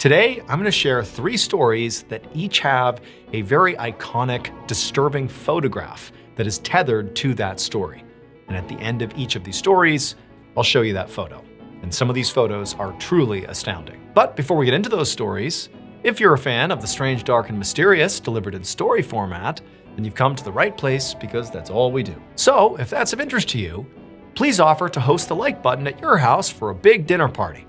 Today, I'm going to share 3 stories that each have a very iconic, disturbing photograph that is tethered to that story. And at the end of each of these stories, I'll show you that photo. And some of these photos are truly astounding. But before we get into those stories, if you're a fan of the strange, dark, and mysterious delivered in story format, then you've come to the right place because that's all we do. So if that's of interest to you, please offer to host the like button at your house for a big dinner party.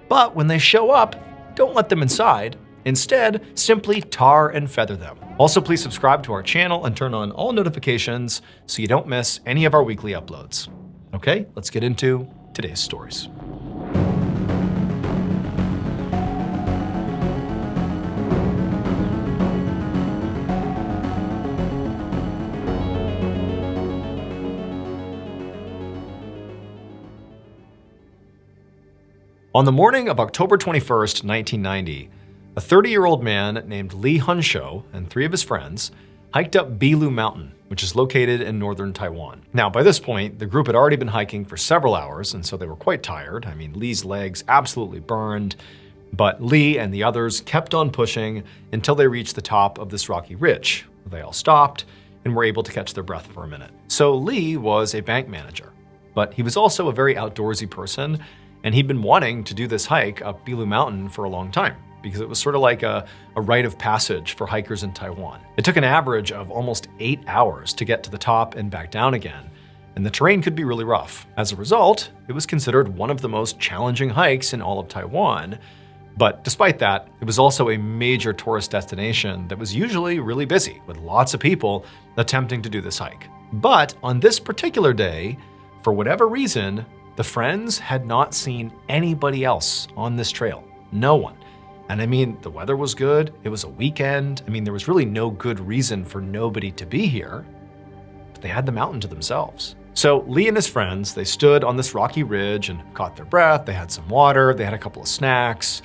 But when they show up, don't let them inside. Instead, simply tar and feather them. Also, please subscribe to our channel and turn on all notifications so you don't miss any of our weekly uploads. Okay, let's get into today's stories. On the morning of October 21st, 1990, a 30-year-old man named Lee Hunsho and 3 of his friends hiked up Bilu Mountain, which is located in northern Taiwan. Now, by this point, the group had already been hiking for several hours, and so they were quite tired. I mean, Lee's legs absolutely burned, but Lee and the others kept on pushing until they reached the top of this rocky ridge. They all stopped and were able to catch their breath for a minute. So Lee was a bank manager, but he was also a very outdoorsy person, and he'd been wanting to do this hike up Bilu Mountain for a long time because it was sort of like a rite of passage for hikers in Taiwan. It took an average of almost 8 hours to get to the top and back down again, and the terrain could be really rough. As a result, it was considered one of the most challenging hikes in all of Taiwan. But despite that, it was also a major tourist destination that was usually really busy, with lots of people attempting to do this hike. But on this particular day, for whatever reason, the friends had not seen anybody else on this trail. No one. And I mean, the weather was good. It was a weekend. I mean, there was really no good reason for nobody to be here. But they had the mountain to themselves. So Lee and his friends, they stood on this rocky ridge and caught their breath. They had some water. They had a couple of snacks.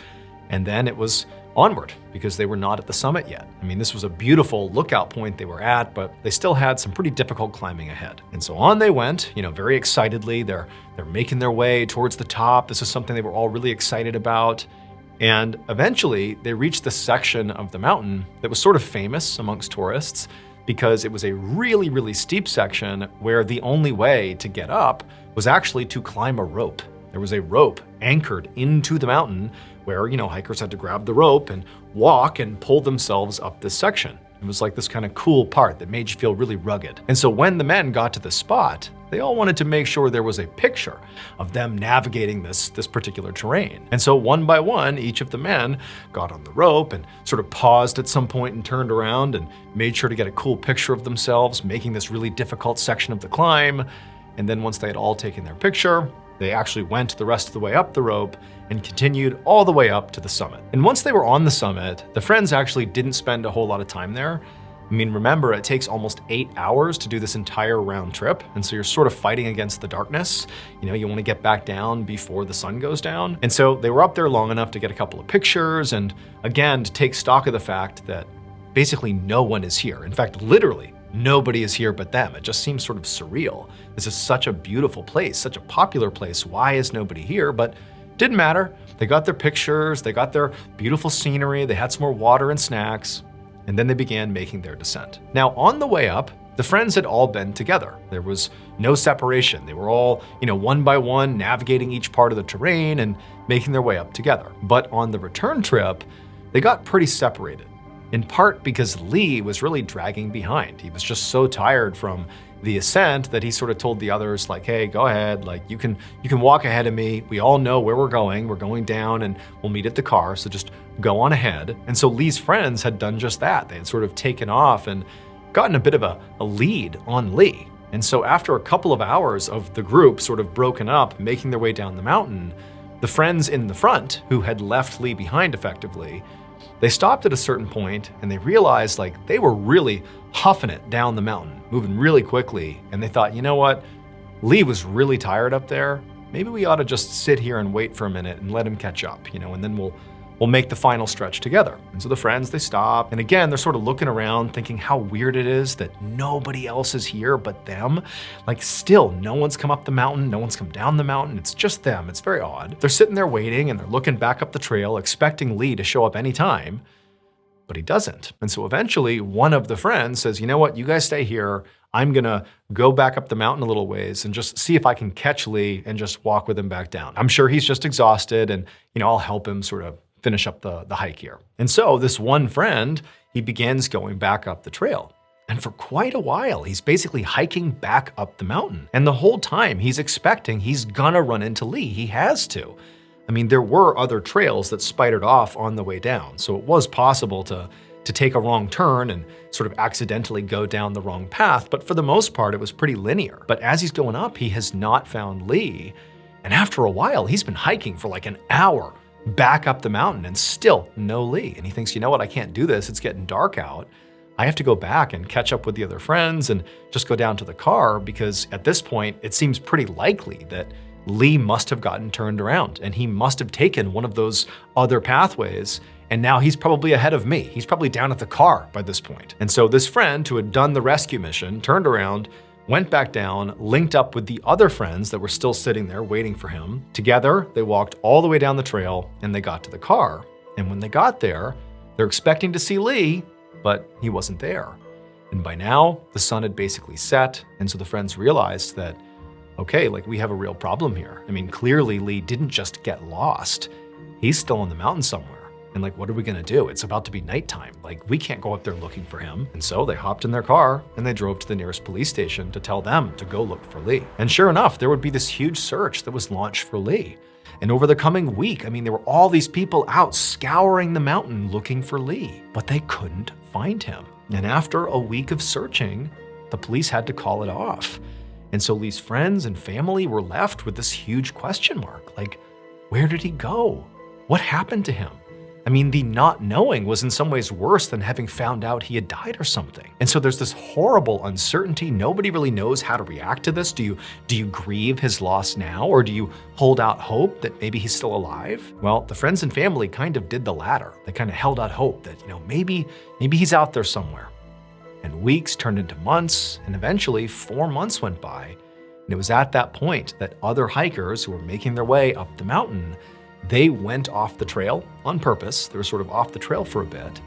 And then it was onward because they were not at the summit yet. I mean, this was a beautiful lookout point they were at, but they still had some pretty difficult climbing ahead. And so on they went, very excitedly. They're making their way towards the top. This is something they were all really excited about. And eventually they reached this section of the mountain that was sort of famous amongst tourists because it was a really, really steep section where the only way to get up was actually to climb a rope. There was a rope anchored into the mountain where, hikers had to grab the rope and walk and pull themselves up this section. It was like this kind of cool part that made you feel really rugged. And so when the men got to the spot, they all wanted to make sure there was a picture of them navigating this particular terrain. And so one by one, each of the men got on the rope and sort of paused at some point and turned around and made sure to get a cool picture of themselves making this really difficult section of the climb. And then once they had all taken their picture, they actually went the rest of the way up the rope and continued all the way up to the summit. And once they were on the summit, the friends actually didn't spend a whole lot of time there. I mean, remember, it takes almost 8 hours to do this entire round trip. And so you're sort of fighting against the darkness. You want to get back down before the sun goes down. And so they were up there long enough to get a couple of pictures and, again, to take stock of the fact that basically no one is here. In fact, literally, nobody is here but them. It just seems sort of surreal. This is such a beautiful place, such a popular place. Why is nobody here? But didn't matter. They got their pictures, they got their beautiful scenery, they had some more water and snacks, and then they began making their descent. Now, on the way up, the friends had all been together. There was no separation. They were all, one by one, navigating each part of the terrain and making their way up together. But on the return trip, they got pretty separated. In part because Lee was really dragging behind. He was just so tired from the ascent that he sort of told the others, like, hey, go ahead, like you can walk ahead of me. We all know where we're going. We're going down and we'll meet at the car, so just go on ahead. And so Lee's friends had done just that. They had sort of taken off and gotten a bit of a lead on Lee. And so after a couple of hours of the group sort of broken up, making their way down the mountain, the friends in the front, who had left Lee behind effectively, they stopped at a certain point and they realized like they were really huffing it down the mountain, moving really quickly. And they thought, you know what? Lee was really tired up there. Maybe we ought to just sit here and wait for a minute and let him catch up, and then we'll we'll make the final stretch together. And so the friends, they stop. And again, they're sort of looking around thinking how weird it is that nobody else is here but them. Like still, no one's come up the mountain, no one's come down the mountain. It's just them. It's very odd. They're sitting there waiting and they're looking back up the trail, expecting Lee to show up anytime, but he doesn't. And so eventually one of the friends says, you know what, you guys stay here. I'm gonna go back up the mountain a little ways and just see if I can catch Lee and just walk with him back down. I'm sure he's just exhausted and, I'll help him sort of finish up the hike here. And so this one friend, he begins going back up the trail. And for quite a while, he's basically hiking back up the mountain. And the whole time he's expecting he's gonna run into Lee. He has to. I mean, there were other trails that spidered off on the way down. So it was possible to take a wrong turn and sort of accidentally go down the wrong path. But for the most part, it was pretty linear. But as he's going up, he has not found Lee. And after a while, he's been hiking for like an hour back up the mountain and still no Lee. And he thinks, you know what, I can't do this. It's getting dark out. I have to go back and catch up with the other friends and just go down to the car, because at this point, it seems pretty likely that Lee must have gotten turned around and he must have taken one of those other pathways. And now he's probably ahead of me. He's probably down at the car by this point. And so this friend who had done the rescue mission turned around, went back down, linked up with the other friends that were still sitting there waiting for him. Together, they walked all the way down the trail and they got to the car. And when they got there, they're expecting to see Lee, but he wasn't there. And by now, the sun had basically set. And so the friends realized that, okay, like we have a real problem here. I mean, clearly Lee didn't just get lost. He's still on the mountain somewhere. And like, what are we gonna do? It's about to be nighttime. Like, we can't go up there looking for him. And so they hopped in their car and they drove to the nearest police station to tell them to go look for Lee. And sure enough, there would be this huge search that was launched for Lee. And over the coming week, I mean, there were all these people out scouring the mountain looking for Lee, but they couldn't find him. And after a week of searching, the police had to call it off. And so Lee's friends and family were left with this huge question mark. Like, where did he go? What happened to him? I mean, the not knowing was in some ways worse than having found out he had died or something. And so there's this horrible uncertainty. Nobody really knows how to react to this. Do you grieve his loss now, or do you hold out hope that maybe he's still alive? Well, the friends and family kind of did the latter. They kind of held out hope that, maybe he's out there somewhere. And weeks turned into months, and eventually 4 months went by. And it was at that point that other hikers who were making their way up the mountain, they went off the trail on purpose. They were sort of off the trail for a bit,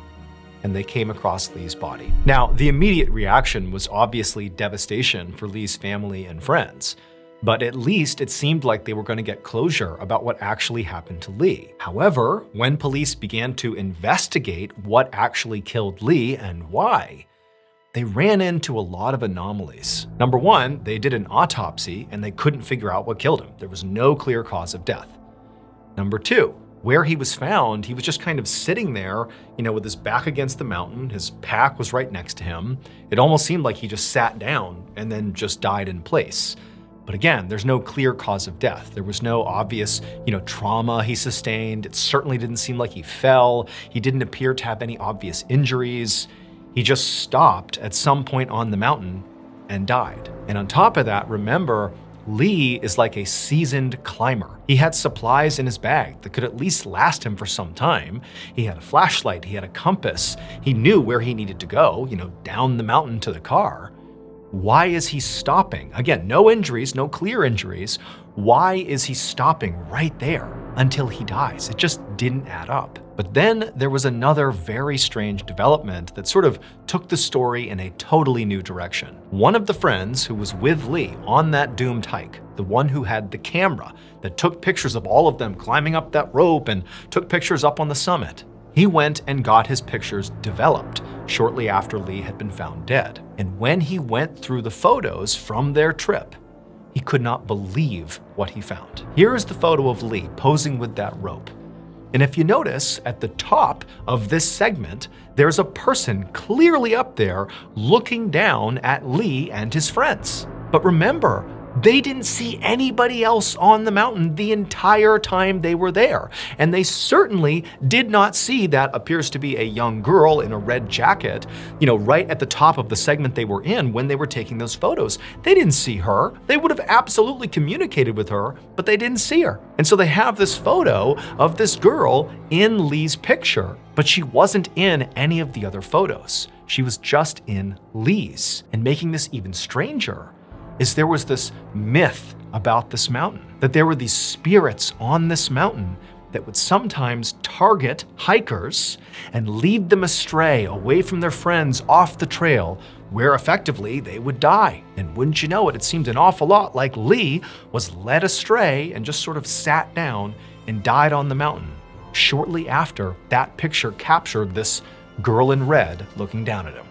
and they came across Lee's body. Now, the immediate reaction was obviously devastation for Lee's family and friends, but at least it seemed like they were going to get closure about what actually happened to Lee. However, when police began to investigate what actually killed Lee and why, they ran into a lot of anomalies. Number one, they did an autopsy and they couldn't figure out what killed him. There was no clear cause of death. Number two, where he was found, he was just kind of sitting there, with his back against the mountain. His pack was right next to him. It almost seemed like he just sat down and then just died in place. But again, there's no clear cause of death. There was no obvious, trauma he sustained. It certainly didn't seem like he fell. He didn't appear to have any obvious injuries. He just stopped at some point on the mountain and died. And on top of that, remember, Lee is like a seasoned climber. He had supplies in his bag that could at least last him for some time. He had a flashlight, he had a compass. He knew where he needed to go, down the mountain to the car. Why is he stopping? Again, no injuries, no clear injuries. Why is he stopping right there until he dies? It just didn't add up. But then there was another very strange development that sort of took the story in a totally new direction. One of the friends who was with Lee on that doomed hike, the one who had the camera that took pictures of all of them climbing up that rope and took pictures up on the summit, he went and got his pictures developed shortly after Lee had been found dead. And when he went through the photos from their trip, he could not believe what he found. Here is the photo of Lee posing with that rope. And if you notice, at the top of this segment, there's a person clearly up there looking down at Lee and his friends. But remember, They didn't see anybody else on the mountain the entire time they were there. And they certainly did not see that appears to be a young girl in a red jacket, right at the top of the segment they were in when they were taking those photos. They didn't see her. They would have absolutely communicated with her, but they didn't see her. And so they have this photo of this girl in Lee's picture, but she wasn't in any of the other photos. She was just in Lee's. And making this even stranger is there was this myth about this mountain, that there were these spirits on this mountain that would sometimes target hikers and lead them astray away from their friends off the trail, where effectively they would die. And wouldn't you know it, it seemed an awful lot like Lee was led astray and just sort of sat down and died on the mountain shortly after that picture captured this girl in red looking down at him.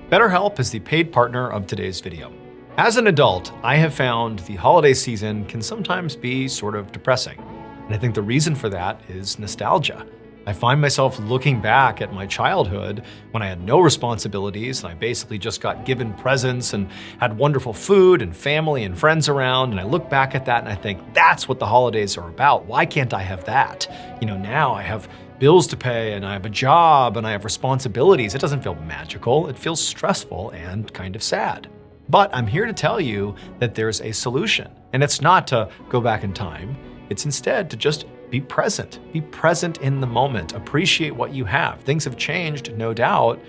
BetterHelp is the paid partner of today's video. As an adult, I have found the holiday season can sometimes be sort of depressing. And I think the reason for that is nostalgia. I find myself looking back at my childhood when I had no responsibilities and I basically just got given presents and had wonderful food and family and friends around. And I look back at that and I think, that's what the holidays are about. Why can't I have that? Now I have bills to pay and I have a job and I have responsibilities. It doesn't feel magical. It feels stressful and kind of sad. But I'm here to tell you that there's a solution. And it's not to go back in time. It's instead to just be present. Be present in the moment. Appreciate what you have. Things have changed, no doubt,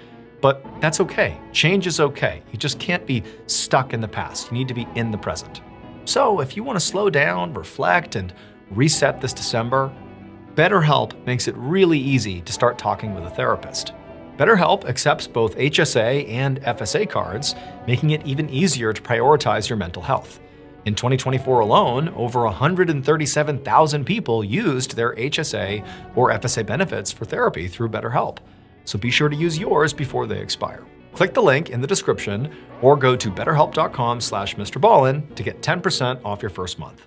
but that's okay. Change is okay. You just can't be stuck in the past. You need to be in the present. So if you want to slow down, reflect, and reset this December, BetterHelp makes it really easy to start talking with a therapist. BetterHelp accepts both HSA and FSA cards, making it even easier to prioritize your mental health. In 2024 alone, over 137,000 people used their HSA or FSA benefits for therapy through BetterHelp. So be sure to use yours before they expire. Click the link in the description or go to betterhelp.com/MrBallen to get 10% off your first month.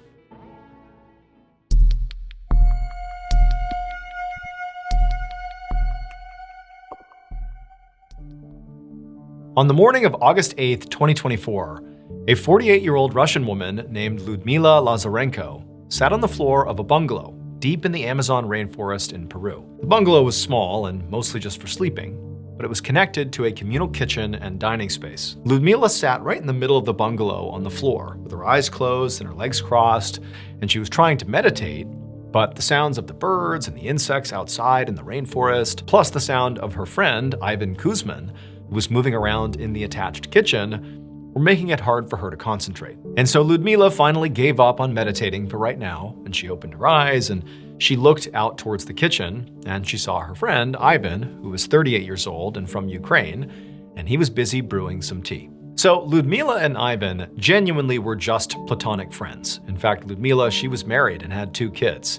On the morning of August 8th, 2024, a 48-year-old Russian woman named Ludmila Lazarenko sat on the floor of a bungalow deep in the Amazon rainforest in Peru. The bungalow was small and mostly just for sleeping, but it was connected to a communal kitchen and dining space. Ludmila sat right in the middle of the bungalow on the floor, with her eyes closed and her legs crossed, and she was trying to meditate, but the sounds of the birds and the insects outside in the rainforest, plus the sound of her friend, Ivan Kuzmin, who was moving around in the attached kitchen, were making it hard for her to concentrate. And so Ludmila finally gave up on meditating for right now, and she opened her eyes and she looked out towards the kitchen, and she saw her friend, Ivan, who was 38 years old and from Ukraine, and he was busy brewing some tea. So Ludmila and Ivan genuinely were just platonic friends. In fact, Ludmila, she was married and had 2 kids,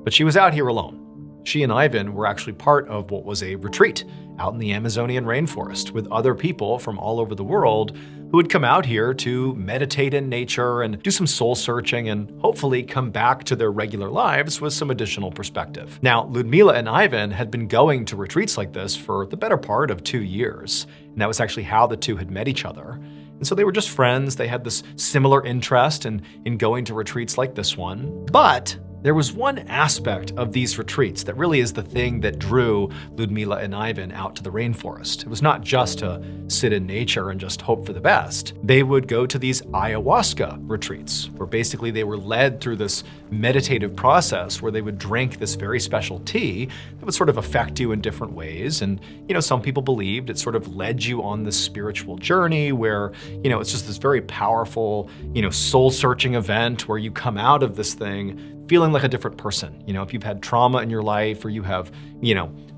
but she was out here alone. She and Ivan were actually part of what was a retreat out in the Amazonian rainforest with other people from all over the world who would come out here to meditate in nature and do some soul searching and hopefully come back to their regular lives with some additional perspective. Now, Ludmila and Ivan had been going to retreats like this for the better part of 2 years, and that was actually how the two had met each other. And so they were just friends. They had this similar interest in going to retreats like this one. But there was one aspect of these retreats that really is the thing that drew Ludmila and Ivan out to the rainforest. It was not just to sit in nature and just hope for the best. They would go to these ayahuasca retreats, where basically they were led through this meditative process where they would drink this very special tea that would sort of affect you in different ways. And, some people believed it sort of led you on this spiritual journey where, it's just this very powerful, soul-searching event where you come out of this thing feeling like a different person. If you've had trauma in your life, or you have,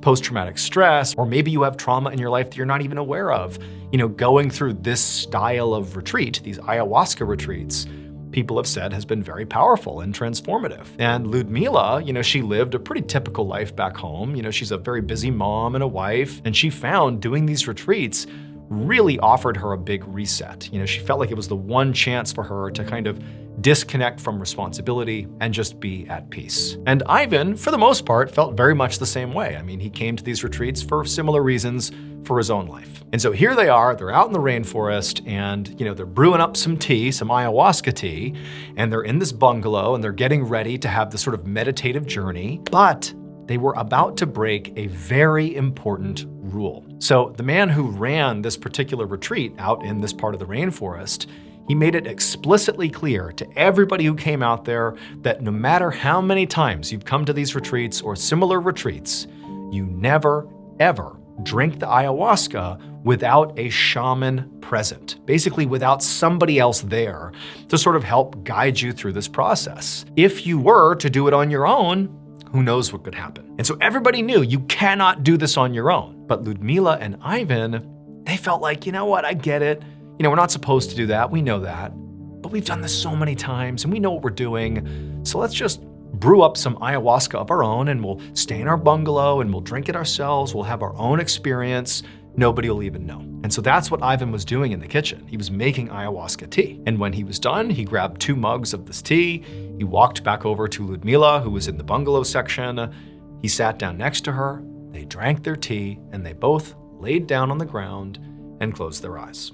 post-traumatic stress, or maybe you have trauma in your life that you're not even aware of, going through this style of retreat, these ayahuasca retreats, people have said has been very powerful and transformative. And Ludmila, she lived a pretty typical life back home. She's a very busy mom and a wife, and she found doing these retreats really offered her a big reset. She felt like it was the one chance for her to kind of disconnect from responsibility and just be at peace. And Ivan, for the most part, felt very much the same way. He came to these retreats for similar reasons for his own life. And so here they are, they're out in the rainforest, and they're brewing up some tea, some ayahuasca tea, and they're in this bungalow and they're getting ready to have this sort of meditative journey, but they were about to break a very important rule. So the man who ran this particular retreat out in this part of the rainforest, he made it explicitly clear to everybody who came out there that no matter how many times you've come to these retreats or similar retreats, you never, ever drink the ayahuasca without a shaman present, basically without somebody else there to sort of help guide you through this process. If you were to do it on your own, who knows what could happen? And so everybody knew you cannot do this on your own. But Ludmila and Ivan, they felt like, I get it. We're not supposed to do that, we know that, but we've done this so many times and we know what we're doing, so let's just brew up some ayahuasca of our own and we'll stay in our bungalow and we'll drink it ourselves, we'll have our own experience, nobody will even know. And so that's what Ivan was doing in the kitchen. He was making ayahuasca tea. And when he was done, he grabbed 2 mugs of this tea, he walked back over to Ludmila, who was in the bungalow section, he sat down next to her, they drank their tea, and they both laid down on the ground and closed their eyes.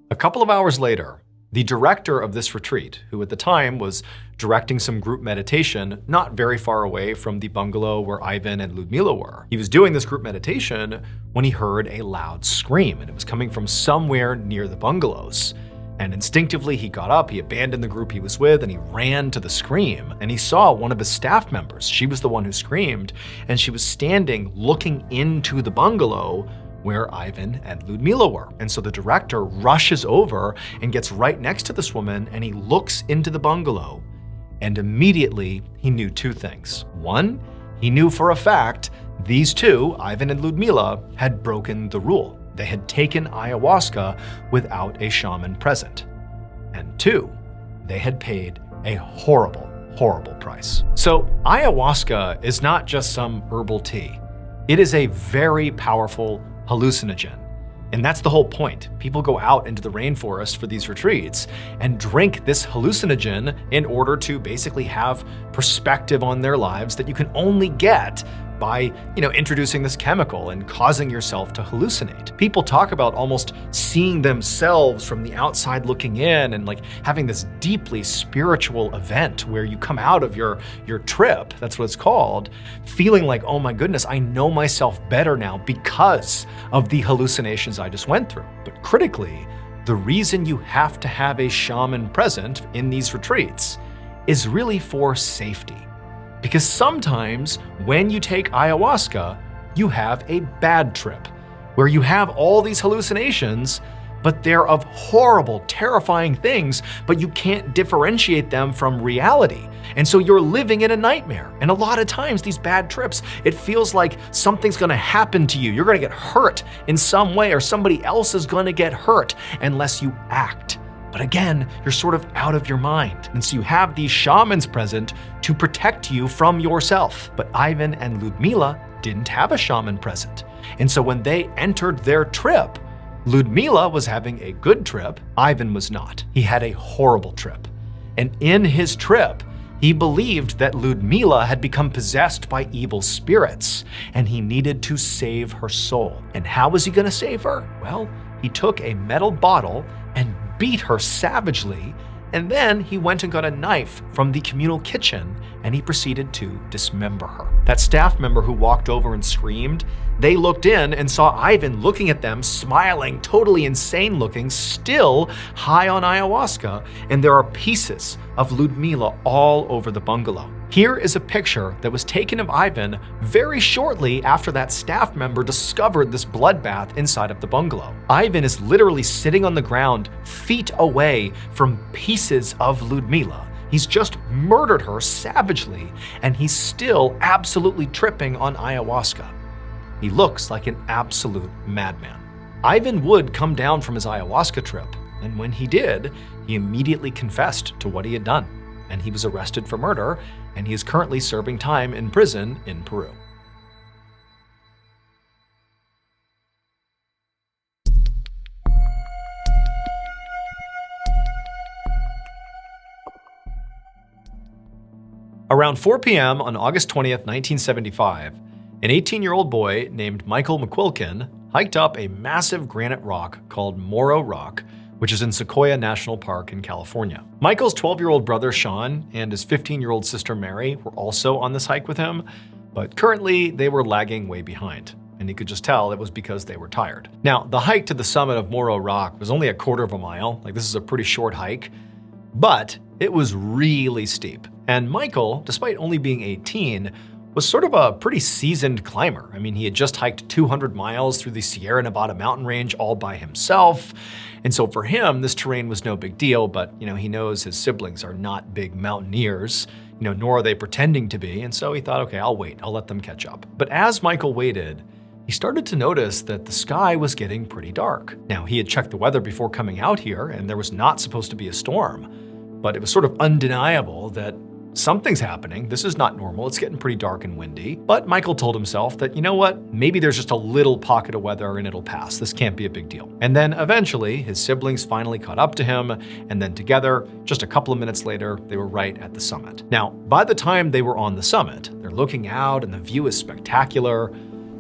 A couple of hours later, the director of this retreat, who at the time was directing some group meditation not very far away from the bungalow where Ivan and Ludmila were, he was doing this group meditation when he heard a loud scream, and it was coming from somewhere near the bungalows. And instinctively, he got up, he abandoned the group he was with, and he ran to the scream. And he saw one of his staff members. She was the one who screamed, and she was standing looking into the bungalow where Ivan and Ludmila were. And so the director rushes over and gets right next to this woman, and he looks into the bungalow, and immediately he knew 2 things. One, he knew for a fact these 2, Ivan and Ludmila, had broken the rule. They had taken ayahuasca without a shaman present. And 2, they had paid a horrible, horrible price. So ayahuasca is not just some herbal tea. It is a very powerful hallucinogen. And that's the whole point. People go out into the rainforest for these retreats and drink this hallucinogen in order to basically have perspective on their lives that you can only get by, introducing this chemical and causing yourself to hallucinate. People talk about almost seeing themselves from the outside looking in and like having this deeply spiritual event where you come out of your trip, that's what it's called, feeling like, oh my goodness, I know myself better now because of the hallucinations I just went through. But critically, the reason you have to have a shaman present in these retreats is really for safety. Because sometimes when you take ayahuasca, you have a bad trip, where you have all these hallucinations, but they're of horrible, terrifying things, but you can't differentiate them from reality. And so you're living in a nightmare. And a lot of times these bad trips, it feels like something's gonna happen to you. You're gonna get hurt in some way, or somebody else is gonna get hurt unless you act. But again, you're sort of out of your mind. And so you have these shamans present to protect you from yourself. But Ivan and Ludmila didn't have a shaman present. And so when they entered their trip, Ludmila was having a good trip, Ivan was not. He had a horrible trip. And in his trip, he believed that Ludmila had become possessed by evil spirits, and he needed to save her soul. And how was he gonna save her? Well, he took a metal bottle and beat her savagely, and then he went and got a knife from the communal kitchen and he proceeded to dismember her. That staff member who walked over and screamed, they looked in and saw Ivan looking at them, smiling, totally insane looking, still high on ayahuasca, and there are pieces of Ludmila all over the bungalow. Here is a picture that was taken of Ivan very shortly after that staff member discovered this bloodbath inside of the bungalow. Ivan is literally sitting on the ground, feet away from pieces of Ludmila. He's just murdered her savagely, and he's still absolutely tripping on ayahuasca. He looks like an absolute madman. Ivan would come down from his ayahuasca trip, and when he did, he immediately confessed to what he had done, and he was arrested for murder, and he is currently serving time in prison in Peru. Around 4 p.m. on August 20th, 1975, an 18-year-old boy named Michael McQuilkin hiked up a massive granite rock called Morro Rock, which is in Sequoia National Park in California. Michael's 12-year-old brother Sean and his 15-year-old sister Mary were also on this hike with him, but currently they were lagging way behind, and he could just tell it was because they were tired. Now, the hike to the summit of Morro Rock was only a quarter of a mile, like this is a pretty short hike, but it was really steep. And Michael, despite only being 18, was sort of a pretty seasoned climber. I mean, he had just hiked 200 miles through the Sierra Nevada mountain range all by himself. And so for him, this terrain was no big deal, but he knows his siblings are not big mountaineers, nor are they pretending to be. And so he thought, okay, I'll wait, I'll let them catch up. But as Michael waited, he started to notice that the sky was getting pretty dark. Now, he had checked the weather before coming out here, and there was not supposed to be a storm, but it was sort of undeniable that something's happening. This is not normal. It's getting pretty dark and windy. But Michael told himself that, you know what, maybe there's just a little pocket of weather and it'll pass. This can't be a big deal. And then eventually his siblings finally caught up to him, and then together, just a couple of minutes later, they were right at the summit. Now, by the time they were on the summit, they're looking out and the view is spectacular,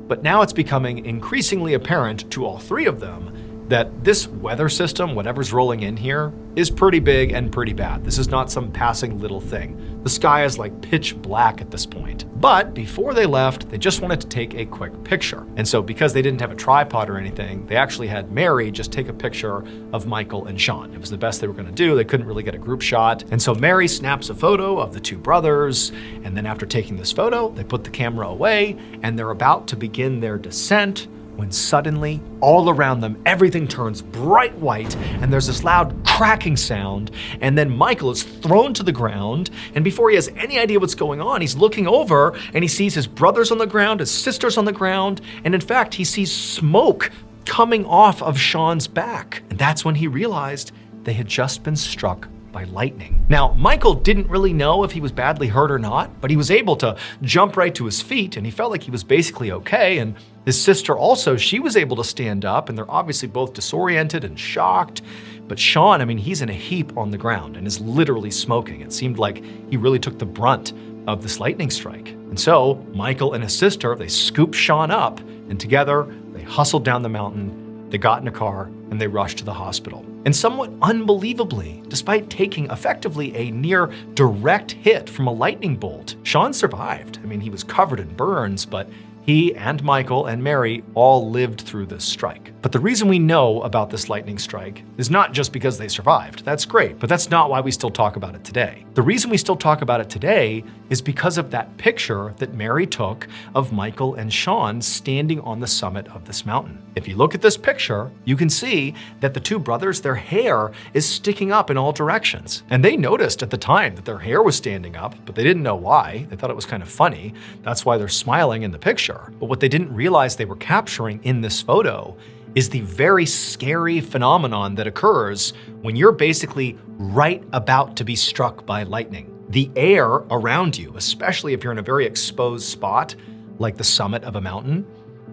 but now it's becoming increasingly apparent to all three of them that this weather system, whatever's rolling in here, is pretty big and pretty bad. This is not some passing little thing. The sky is like pitch black at this point. But before they left, they just wanted to take a quick picture. And so because they didn't have a tripod or anything, they actually had Mary just take a picture of Michael and Sean. It was the best they were gonna do. They couldn't really get a group shot. And so Mary snaps a photo of the two brothers. And then after taking this photo, they put the camera away and they're about to begin their descent when suddenly, all around them, everything turns bright white and there's this loud cracking sound, and then Michael is thrown to the ground, and before he has any idea what's going on, he's looking over and he sees his brothers on the ground, his sisters on the ground, and in fact, he sees smoke coming off of Sean's back. And that's when he realized they had just been struck by lightning. Now, Michael didn't really know if he was badly hurt or not, but he was able to jump right to his feet and he felt like he was basically okay. And his sister also, she was able to stand up, and they're obviously both disoriented and shocked. But Sean, I mean, he's in a heap on the ground and is literally smoking. It seemed like he really took the brunt of this lightning strike. And so Michael and his sister, they scooped Sean up, and together they hustled down the mountain, they got in a car, and they rushed to the hospital. And somewhat unbelievably, despite taking effectively a near direct hit from a lightning bolt, Sean survived. I mean, he was covered in burns, but he and Michael and Mary all lived through this strike. But the reason we know about this lightning strike is not just because they survived. That's great, but that's not why we still talk about it today. The reason we still talk about it today is because of that picture that Mary took of Michael and Sean standing on the summit of this mountain. If you look at this picture, you can see that the two brothers, their hair is sticking up in all directions. And they noticed at the time that their hair was standing up, but they didn't know why. They thought it was kind of funny. That's why they're smiling in the picture. But what they didn't realize they were capturing in this photo is the very scary phenomenon that occurs when you're basically right about to be struck by lightning. The air around you, especially if you're in a very exposed spot, like the summit of a mountain,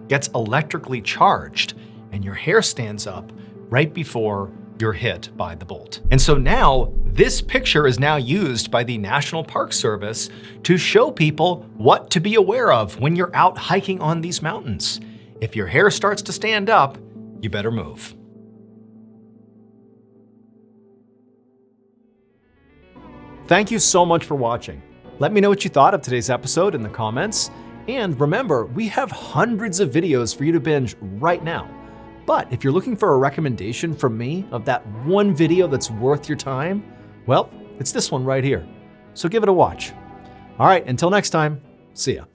gets electrically charged, and your hair stands up right before you're hit by the bolt. And so now, this picture is now used by the National Park Service to show people what to be aware of when you're out hiking on these mountains. If your hair starts to stand up, you better move. Thank you so much for watching. Let me know what you thought of today's episode in the comments. And remember, we have hundreds of videos for you to binge right now. But if you're looking for a recommendation from me of that one video that's worth your time, well, it's this one right here. So give it a watch. All right, until next time, see ya.